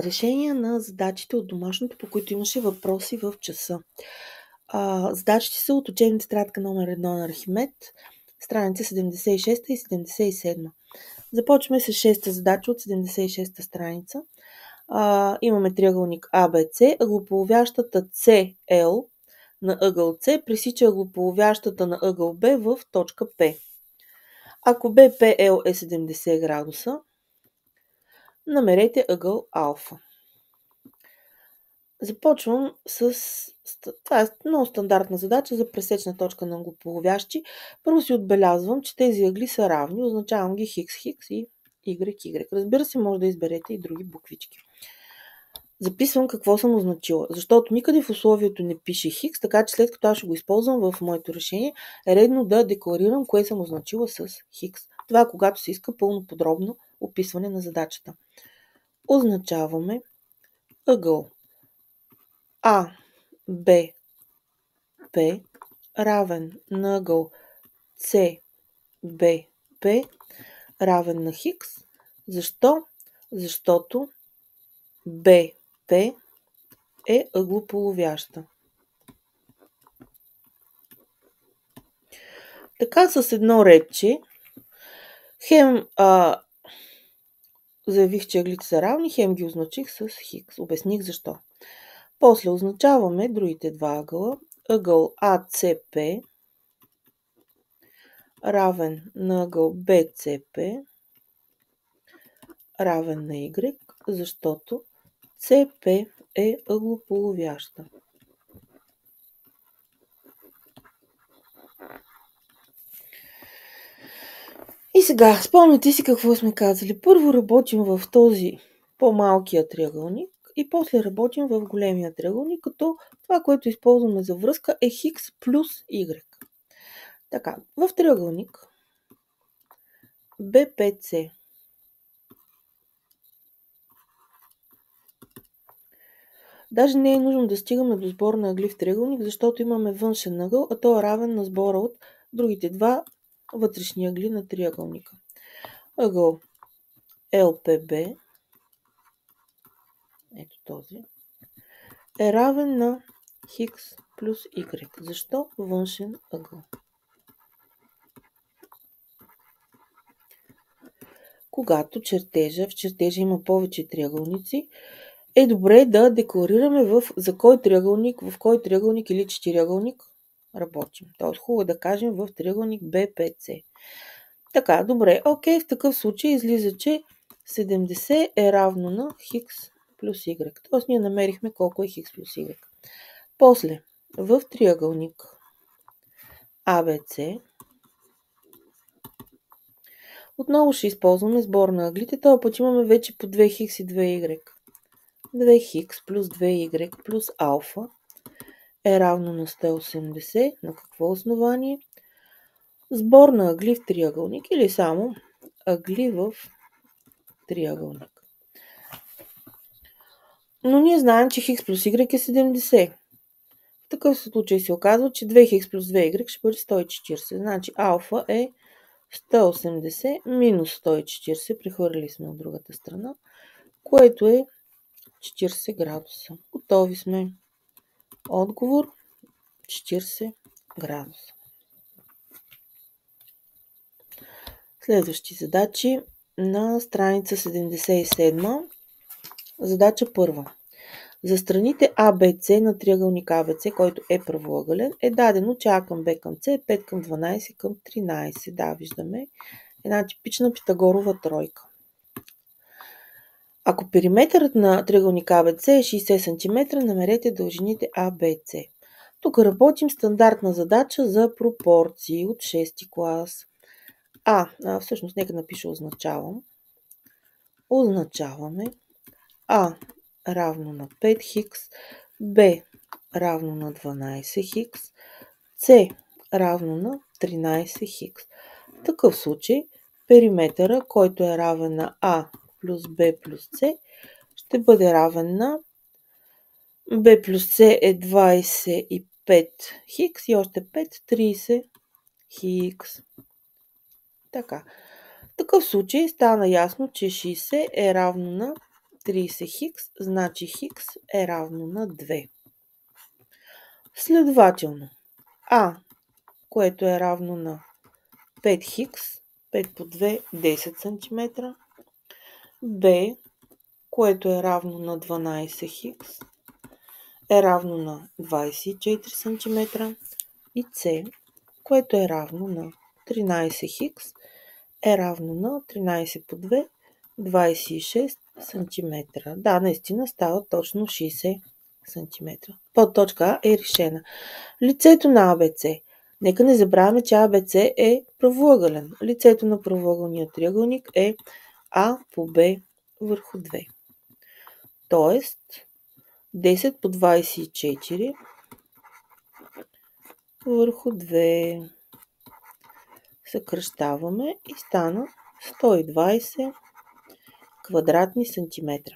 Решения на задачите от домашното, по които имаше въпроси в часа. Задачите са от учебна тетрадка номер 1 на Архимед, страница 76 и 77. Започваме с 6-та задача от 76-та страница. Имаме триъгълник ABC, ъглополовящата CL на ъгъл С пресича ъглополовящата на ъгъл Б в точка П. Ако BPL е 70 градуса, намерете ъгъл алфа. Започвам с... Това е много стандартна задача за пресечна точка на ъглополовящи. Първо си отбелязвам, че тези ъгли са равни. Означавам ги хикс и y. Разбира се, може да изберете и други буквички. Записвам какво съм означила, защото никъде в условието не пише хикс, така че след като аз ще го използвам в моето решение, е редно да декларирам кое съм означила с хикс. Това е когато се иска пълно подробно описване на задачата. Означаваме ъгъл А, Б, П равен на ъгъл С, Б, П равен на хикс. Защо? Защото Б, П е ъглополовяща. Така с едно редче, хем заявих, че ъглите са равни, хем ги означих с хикс. Обясних защо. После означаваме другите два ъгъла. Ъгъл АЦП равен на ъгъл BCP равен на Y, защото CP е ъглополовяща. И сега, спомняте си какво сме казали. Първо работим в този по-малкия триъгълник и после работим в големия триъгълник, като това, което използваме за връзка е хикс плюс Y. Така, в триъгълник BPC даже не е нужно да стигаме до сбор на ъгли в триъгълник, защото имаме външен ъгъл, а той е равен на сбора от другите два вътрешни ъгли на триъгълника. Ъгъл LPB, ето този, е равен на хикс плюс Y. Защо външен ъгъл? Когато в чертежа има повече триъгълници, е добре да декларираме в кой триъгълник или четириъгълник работим. Тоест хубаво да кажем в триъгълник BPC. Така, добре, окей, в такъв случай излиза, че 70 е равно на хикс плюс Y. Тоест ние намерихме колко е хикс плюс Y. После, в триъгълник ABC отново ще използваме сбор на ъглите. Този път имаме вече по 2 хикс и 2 Y. 2 хикс плюс 2 Y плюс алфа е равно на 180. На какво основание? Сбор на ъгли в триъгълник или само ъгли в триъгълник. Но ние знаем, че хикс плюс Y е 70. В такъв случай се оказва, че 2 хикс плюс 2 Y ще бъде 140. Значи алфа е 180 минус 140. Прехвърли сме от другата страна, което е 40 градуса. Готови сме. Отговор 40 градуса. Следващи задачи на страница 77. Задача първа. За страните ABC на триъгълник ABC, който е правоъгълен, е дадено, че А към Б към С е 5 към 12 към 13. Да, виждаме една типична Питагорова тройка. Ако периметърът на триъгълник ABC е 60 см, намерете дължините ABC. Тук работим стандартна задача за пропорции от 6 клас. Всъщност нека напиша означавам. Означаваме А равно на 5 хикс, Б равно на 12 хикс, С равно на 13 хикс. В такъв случай периметъра, който е равен на А плюс Б плюс С, ще бъде равен на B плюс C е 25 хикс и още 5, 30 хикс. Така. В такъв случай стана ясно, че 60 е равно на 30 хикс, значи хикс е равно на 2. Следователно, А, което е равно на 5 хикс, 5 по 2, 10 см. Б, което е равно на 12 хикс, е равно на 24 см. И С, което е равно на 13 хикс, е равно на 13 по 2, 26 см. Да, наистина става точно 60 см. Подточка А е решена. Лицето на АБЦ. Нека не забравяме, че АБЦ е правоъгълен. Лицето на правоъгълния триъгълник е А по Б върху 2. Тоест 10 по 24 върху 2. Съкръщаваме и стана 120 квадратни сантиметра.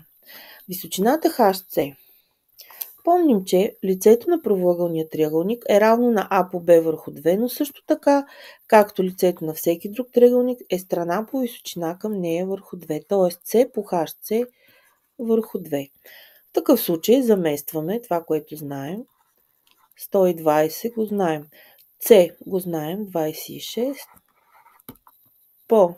Височината HC. Помним, че лицето на правоъгълния триъгълник е равно на А по Б върху 2, но също така, както лицето на всеки друг триъгълник, е страна по височина към нея върху 2, т.е. С по HC върху 2. В такъв случай заместваме това, което знаем. 120 го знаем. С го знаем 26 по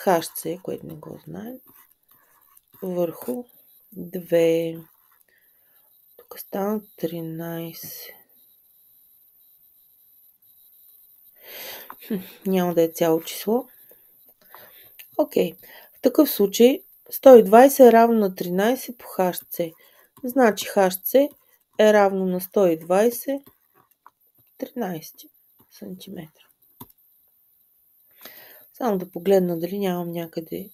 HC, което не го знаем, върху 2. Тук стана 13. Няма да е цяло число. Окей. В такъв случай 120 е равно на 13 по HC. Значи HC е равно на 120 13 см. Само да погледна дали нямам някъде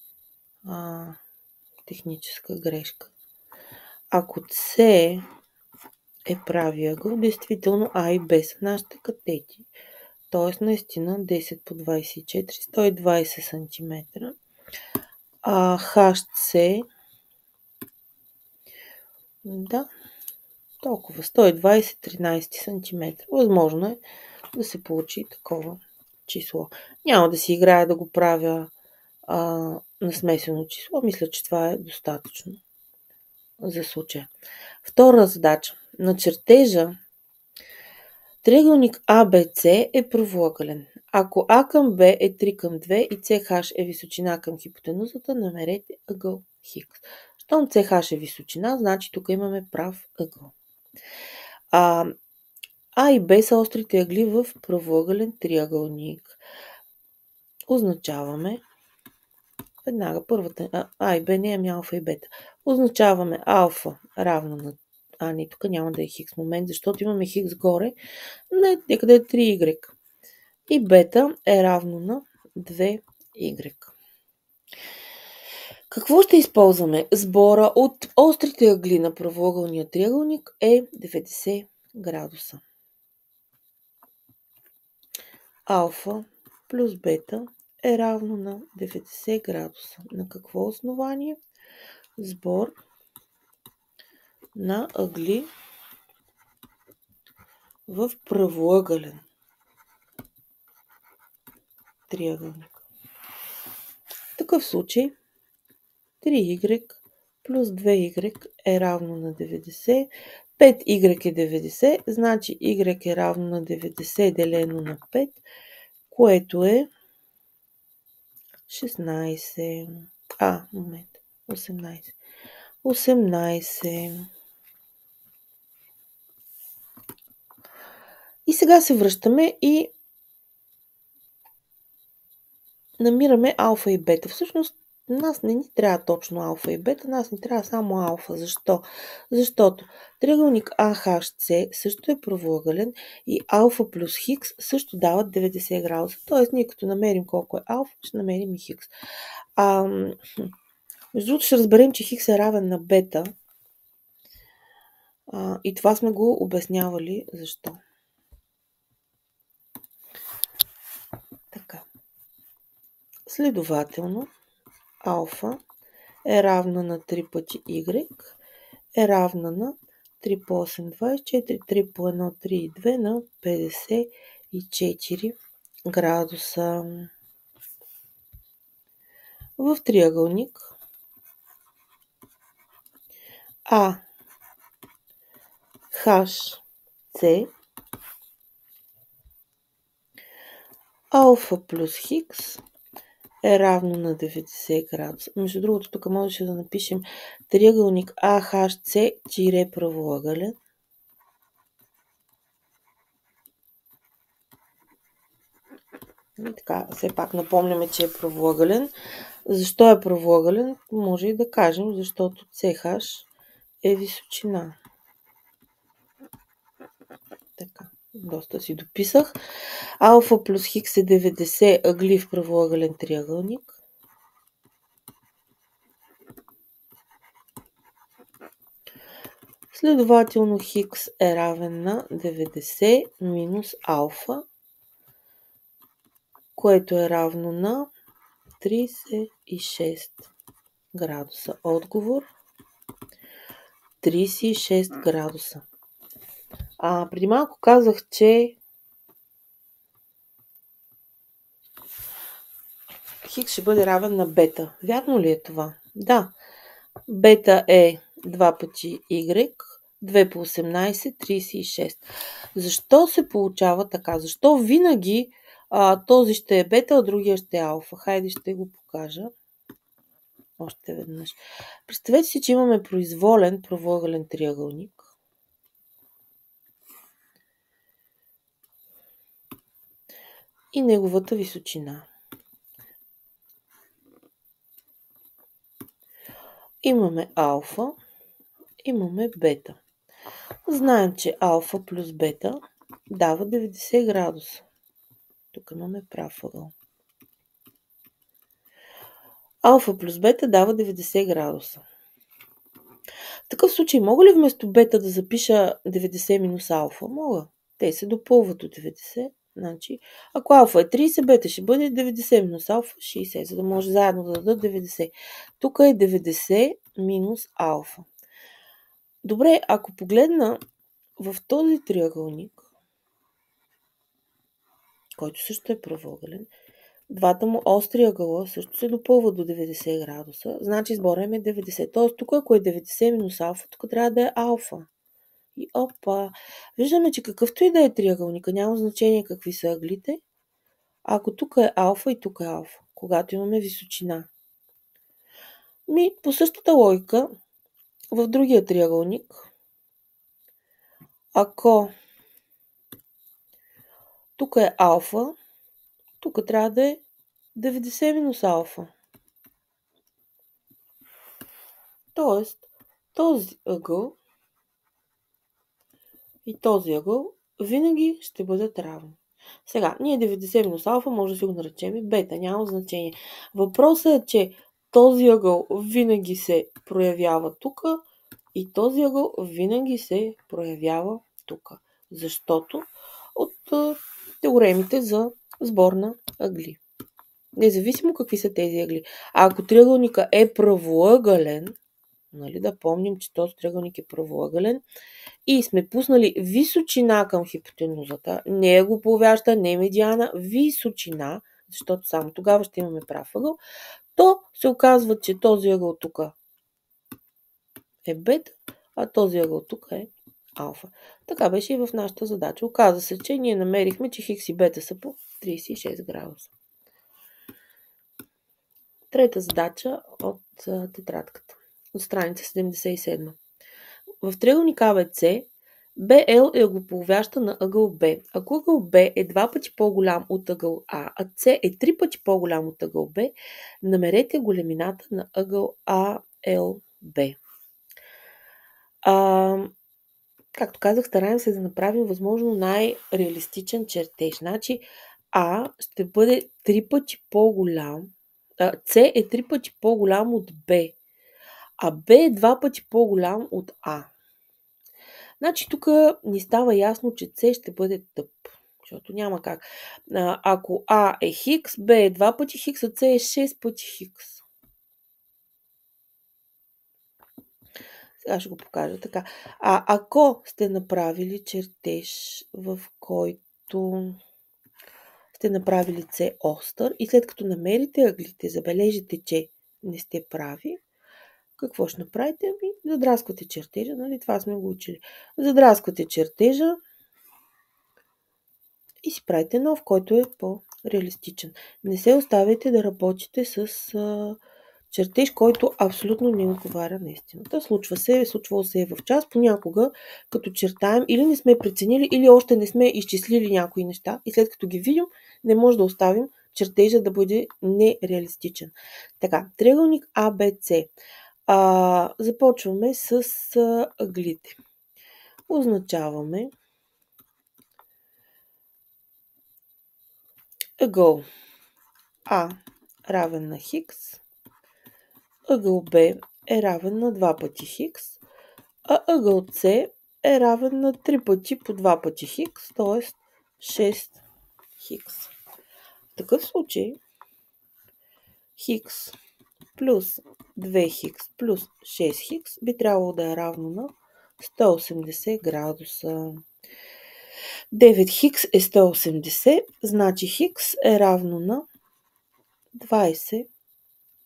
техническа грешка. Ако С е прави ъгъл, действително А и Б са нашите катети. Т.е. наистина 10 по 24, 120 см. HC, да, толкова, 120, 13 см. Възможно е да се получи такова число. Няма да си играя да го правя на смесено число. Мисля, че това е достатъчно за случая. Втора задача. На чертежа триъгълник ABC е правоъгълен. Ако А към Б е 3 към 2 и CH е височина към хипотенузата, намерете ъгъл Хикс. Щом CH е височина, значи тук имаме прав ъгъл. А и Б са острите ъгли в правоъгълен триъгълник. Означаваме веднага първата А и Б не е алфа и бета. Означаваме алфа равно на не, тук няма да е хикс момент, защото имаме хикс горе. Нека да е 3y. И бета е равно на 2y. Какво ще използваме? Сбора от острите ъгли на правоъгълния триъгълник е 90 градуса. Алфа плюс бета е равно на 90 градуса. На какво основание? Сбор на ъгли в правоъгълен триъгълник. В такъв случай 3y плюс 2y е равно на 90. 5y е 90, значи y е равно на 90 делено на 5, което е 16. 18. 18. И сега се връщаме и намираме алфа и бета. Всъщност, нас не ни трябва точно алфа и бета, нас ни трябва само алфа. Защо? Защото триъгълник AHC също е правоъгълен и алфа плюс хикс също дават 90 градуса. Тоест, ние като намерим колко е алфа, ще намерим и хикс. Между другото ще разберем, че хикс е равен на бета. И това сме го обяснявали защо. Така. Следователно, алфа е равна на 3 пъти y е равна на 3 по 8, 24, 3 по 1, 3 и 2 на 54 градуса. в триъгълник А, H, C, алфа плюс хикс е равно на 90 градуса. Между другото, тук можеше да напишем триъгълник AHC тире правоъгълен. И така, все пак напомняме, че е правоъгълен. Защо е правоъгълен? Може и да кажем, защото CH е височина. Така, доста си дописах. Алфа плюс хикс е 90 ъгли в правоъгълен триъгълник. Следователно хикс е равен на 90 минус алфа, което е равно на 36 градуса. Отговор 36 градуса. Преди малко казах, че хикс ще бъде равен на бета. Вярно ли е това? Да. Бета е 2 пъти y, 2 по 18, 36. Защо се получава така? Защо винаги този ще е бета, а другия ще е алфа? Хайде ще го покажа. Още веднъж. Представете си, че имаме произволен правоъгълен триъгълник. И неговата височина. Имаме алфа, имаме бета. Знаем, че алфа плюс бета дава 90 градуса. Тук имаме прав ъгъл. Алфа плюс бета дава 90 градуса. В такъв случай мога ли вместо бета да запиша 90 минус алфа? Мога. Те се допълват от 90. Значи, ако алфа е 30, бета ще бъде 90 минус алфа 60, за да може заедно да дадат 90. Тук е 90 минус алфа. Добре, ако погледна в този триъгълник, който също е правоъгълен, двата му остри ъгъла също се допълват до 90 градуса, значи сборем е 90. Тоест тук ако е 90 минус алфа, тук трябва да е алфа. И опа! Виждаме, че какъвто и да е триъгълника, няма значение какви са ъглите. Ако тук е алфа и тук е алфа, когато имаме височина. По същата логика, в другия триъгълник, ако тук е алфа, тук трябва да е 90 минус алфа. Тоест, този ъгъл и този ъгъл винаги ще бъдат равни. Сега, ние 90 минус алфа може да си го наречем и бета, няма значение. Въпросът е, че този ъгъл винаги се проявява тук и този ъгъл винаги се проявява тук. Защото от теоремите за сбор на ъгли. Независимо какви са тези ъгли. А ако триъгълника е правоъгълен, да помним, че този триъгълник е правоъгълен и сме пуснали височина към хипотенузата, не ъглополовяща, не медиана, височина, защото само тогава ще имаме прав ъгъл, то се оказва, че този ъгъл тук е бета, а този ъгъл тук е алфа. Така беше и в нашата задача. Оказва се, че ние намерихме, че хикс и бета са по 36 градуса. Трета задача от тетрадката. От страница 77. В триъгълник ABC BL е ъглополовяща на ъгъл B. Ако ъгъл B е 2 пъти по-голям от ъгъл А, а C е 3 пъти по-голям от ъгъл B, намерете големината на ъгъл ALB. Както казах, стараем се да направим възможно най-реалистичен чертеж. Значи А ще бъде 3 пъти по-голям, С е 3 пъти по-голям от Б, а Б е 2 пъти по-голям от А. Значи тук ни става ясно, че С ще бъде тъп, защото няма как. Ако А е хикс, Б е 2 пъти хикс, а С е 6 пъти хикс. Сега ще го покажа така. Ако сте направили чертеж, в който сте направили С остър и след като намерите ъглите, забележите, че не сте прави, какво ще направите? Задрасквате чертежа, нали? Това сме го учили. Задрасквате чертежа и си правите нов, който е по-реалистичен. Не се оставяйте да работите с чертеж, който абсолютно не отговаря на истината. Случвало се е в час. Понякога, като чертаем, или не сме преценили, или още не сме изчислили някои неща и след като ги видим, не може да оставим чертежа да бъде нереалистичен. Така, триъгълник ABC. Започваме с ъглите. Означаваме ъгъл А равен на хикс, ъгъл Б е равен на 2 пъти хикс, а ъгъл С е равен на 3 пъти по 2 пъти хикс, т.е. 6 хикс. В такъв случай хикс плюс 2 хикс плюс 6 хикс би трябвало да е равно на 180 градуса. 9 хикс е 180, значи хикс е равно на 20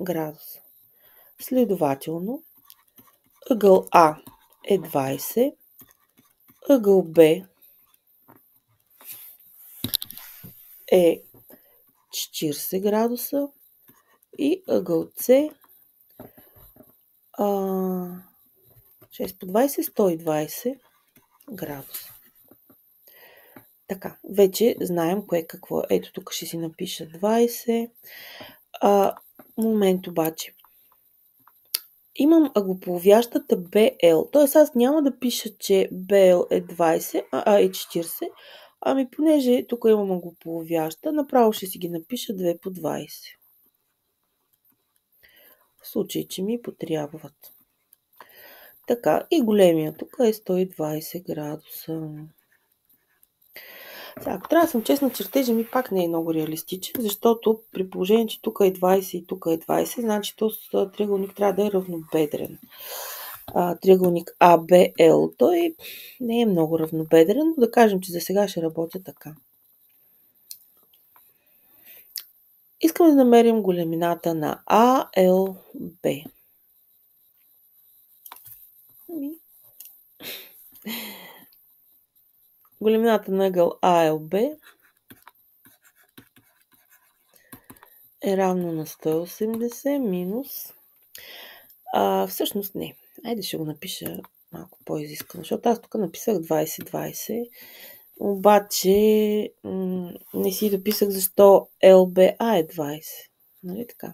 градуса. Следователно, ъгъл А е 20, ъгъл Б е 40 градуса и ъгъл С 6 по 20 120 градуса. Така, вече знаем кое какво е. Ето тук ще си напиша 20. Момент обаче. Имам ъглополовящата BL, т.е. аз няма да пиша, че BL е 20, е 40, ами понеже тук имам ъглополовяща, направо ще си ги напиша 2 по 20. В случай, че ми потрябват. Така, и големия тук е 120 градуса. Сега, ако трябва да съм честна, чертежа ми пак не е много реалистичен, защото при положение, че тук е 20 и тук е 20, значи този триъгълник трябва да е равнобедрен. Триъгълник ABL, той не е много равнобедрен, но да кажем, че за сега ще работя така. Искам да намерим големината на ALB. Големината на ъгъл ALB е равно на 180 минус. Всъщност не. Айде ще го напиша малко по-изискано, защото аз тук написах 20-20, обаче не си дописах защо LBA е 20. Нали така?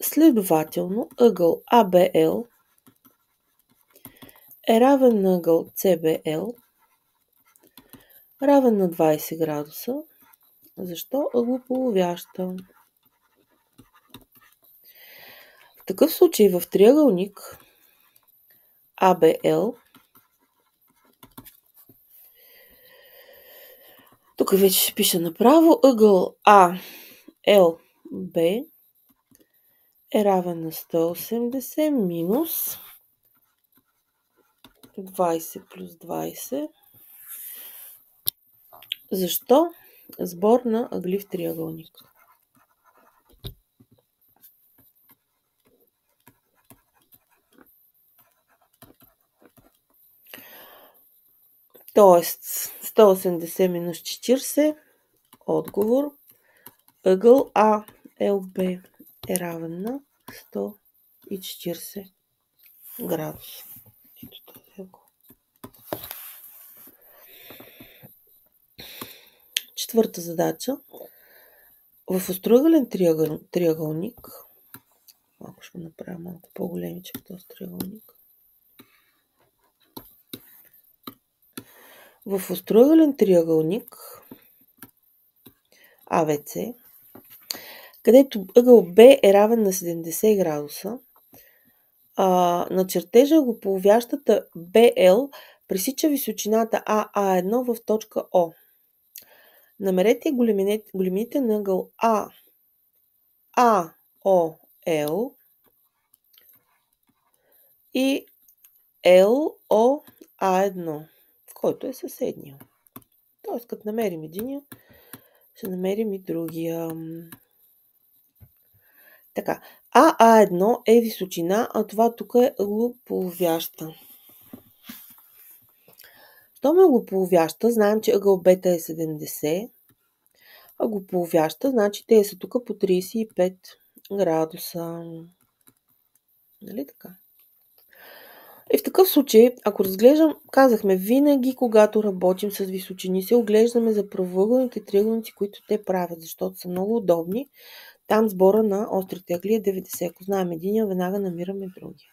Следователно, ъгъл ABL е равен на ъгъл CBL, равен на 20 градуса. Защо ъглополовяща? В такъв случай в триъгълник ABL, тук вече ще пиша направо, ъгъл ALB е равен на 180 минус 20 плюс 20. Защо? Сбор на ъгли в триъгълник. Тоест 180 минус 40, отговор, ъгъл ALB е равен на 140 градуса. Ето този ъгъл. Четвърта задача. В остроъгълен триъгълник, малко ще го направя малко по-големичък този триъгълник. В остроъгълен триъгълник АВЦ, където ъгъл Б е равен на 70 градуса, на чертежа ъглополовящата BL пресича височината AA1 в точка О. Намерете големините на ъгъл AOL и LOA1, който е съседния. Тоест, като намерим единия, ще намерим и другия. Така, А1 е височина, а това тук е ъглополовяща. Щом е ъглополовяща, знаем, че ъгъл бета е 70. Ъглополовяща, значи те са тук по 35 градуса. Нали така? И в такъв случай, ако разглеждам, казахме, винаги когато работим с височини, се оглеждаме за правоъгълните триъгълници, които те правят, защото са много удобни. Там сбора на острите ъгли е 90. Ако знаем единия, веднага намираме другия.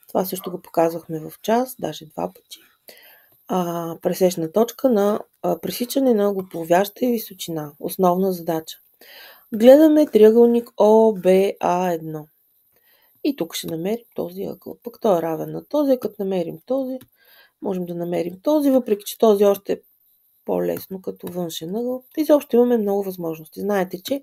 Това също го показвахме в час, даже 2 пъти. Пресечна точка на пресичане на ъглополовяща и височина. Основна задача. Гледаме триъгълник ОБА1. И тук ще намерим този ъгъл. Пък той е равен на този. Като намерим този, можем да намерим този, въпреки че този още е по-лесно като външен ъгъл. Изобщо имаме много възможности. Знаете, че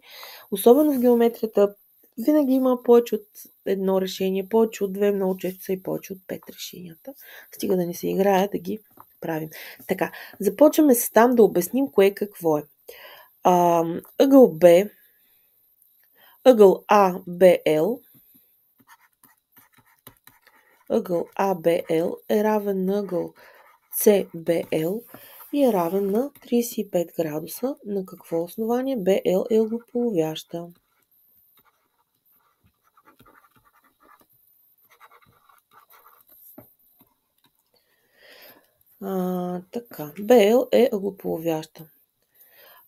особено в геометрията винаги има повече от едно решение, повече от две, много често са и повече от 5 решенията. Стига да ни се играе да ги правим. Така, започваме с там да обясним кое какво е. Ъгъл Б, ъгъл АБЛ, ъгъл АБЛ е равен на ъгъл CBL и е равен на 35 градуса. На какво основание? BL е ъглополовяща. Така, BL е ъглополовяща.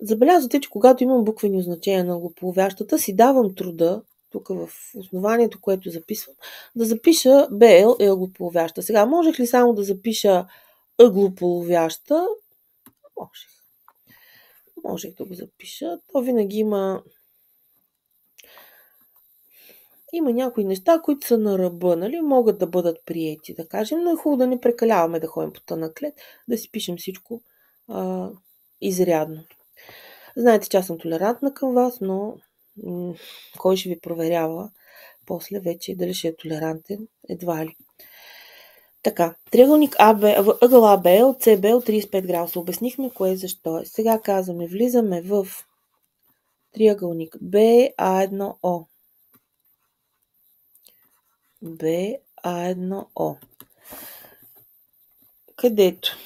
Забелязвате, че когато имам буквени означения на ъглополовящата, си давам труда, тук в основанието, което записвам, да запиша BL е ъглополовяща. Сега, можех ли само да запиша ъглополовяща? Можех да го запиша. То винаги има някои неща, които са на ръба, нали? Могат да бъдат приети, да кажем, но е хубаво да не прекаляваме да ходим по тънък лед, да си пишем всичко изрядно. Знаете, че аз съм толерантна към вас, но кой ще ви проверява после вече дали ще е толерантен? Едва ли. Така, триъгълник ъгъл АБЛ, CBL 35 градуса. Обяснихме кое и защо е. Сега казваме, влизаме в триъгълник BA1O. BA1O. Където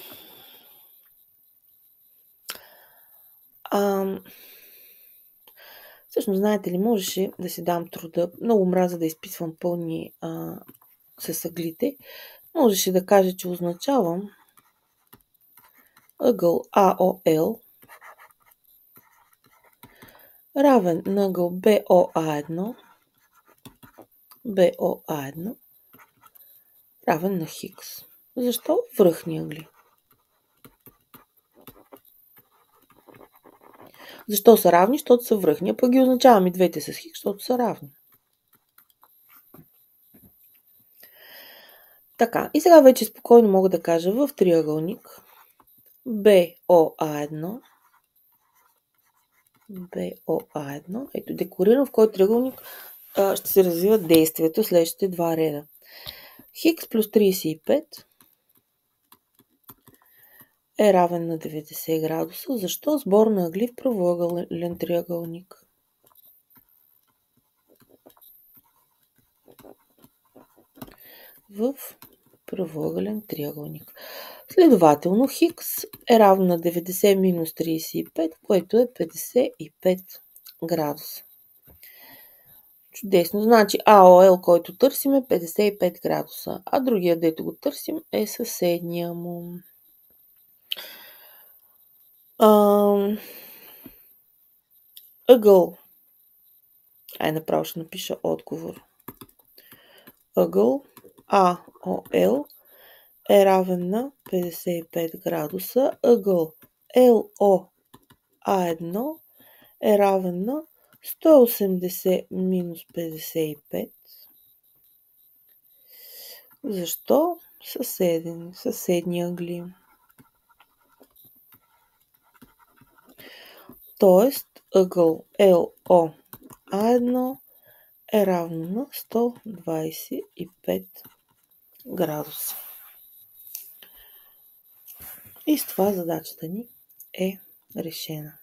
всъщност, знаете ли, можеше да си дам труда, много мраза да изписвам пълни с ъглите, можеше да кажа, че означавам ъгъл AOL равен на ъгъл BOA1 равен на хикс. Защо? Връхни ъгли. Защо са равни? Защото са връхни, а пък ги означавам и двете с хикс, защото са равни. Така, и сега вече спокойно мога да кажа в триъгълник BOA1, ето декорирам в кой триъгълник ще се развива действието следващите два реда. Хикс плюс 35 е равен на 90 градуса. Защо? Сбор на ъгли в правоъгълен триъгълник. В правоъгълен триъгълник. Следователно, хикс е равно на 90 минус 35, което е 55 градуса. Чудесно. Значи АОЛ, който търсим е 55 градуса, а другия, дето го търсим, е съседния му. Ъгъл. Направо ще напиша отговор. Ъгъл АОЛ е равен на 55 градуса. Ъгъл LOA1 е равен на 180 минус 55. Защо? Съседни ъгли. Тоест, ъгъл LOA1 е равно на 125 градуса. И с това задачата ни е решена.